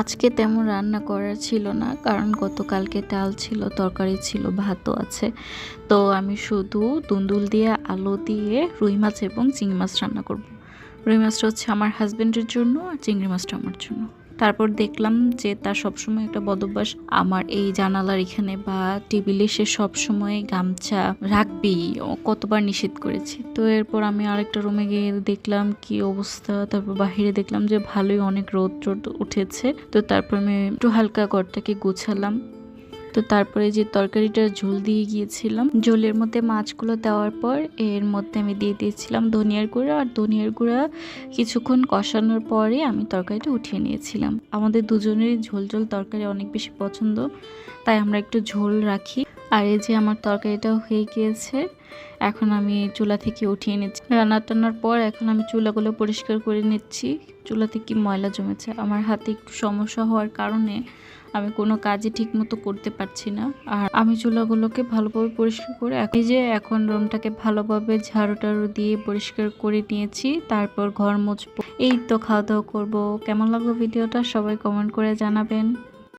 আজকে তেমন রান্না করার ছিল না, কারণ গতকালকে ডাল ছিল, তরকারি ছিল, ভাতও আছে। তো আমি শুধু দুন্দুল দিয়ে আলু দিয়ে রুই মাছ এবং চিংড়ি মাছ রান্না করব। রুই মাছটা হচ্ছে আমার হাজবেন্ডের জন্য আর চিংড়ি মাছটা আমার জন্য। তারপর দেখলাম যে তার সবসময় একটা বদভ্যাস, আমার এই জানালার এখানে বা টেবিলে সে সবসময় গামছা রাখবি, ও কতবার নিষেধ করেছি। তো এরপর আমি আরেকটা রুমে গিয়ে দেখলাম কি অবস্থা, তারপর বাহিরে দেখলাম যে ভালোই অনেক রোদ টোদ উঠেছে। তো তারপর আমি একটু হালকা ঘরটাকে গুছালাম। তো তারপরে যে তরকারিটা ঝোল দিয়ে গিয়েছিলাম, ঝোলের মধ্যে মাছগুলো দেওয়ার পর এর মধ্যে আমি দিয়ে দিয়েছিলাম ধনিয়ার গুঁড়া, আর ধনিয়ার গুঁড়া কিছুক্ষণ কষানোর পরে আমি তরকারিটা উঠিয়ে নিয়েছিলাম। আমাদের দুজনেরই ঝোল ঝোল তরকারি অনেক বেশি পছন্দ, তাই আমরা একটু ঝোল রাখি। আর এই যে আমার তরকারিটাও হয়ে গিয়েছে, এখন আমি চুলা থেকে উঠিয়ে নিচ্ছি। রান্না টান্নার পর এখন আমি চুলাগুলো পরিষ্কার করে নিচ্ছি। চুলাতে কি ময়লা জমেছে, আমার হাতে একটু সমস্যা হওয়ার কারণে আমি কোনো কাজই ঠিক মতো করতে পারছি না। আর আমি চুলাগুলোকে ভালোভাবে পরিষ্কার করে এখন রুমটাকে ভালোভাবে ঝাড়ু টাড়ু দিয়ে পরিষ্কার করে নিয়েছি। তারপর ঘর মুছবো, এই তো খাওয়া দাওয়া করবো। কেমন লাগলো ভিডিওটা সবাই কমেন্ট করে জানাবেন।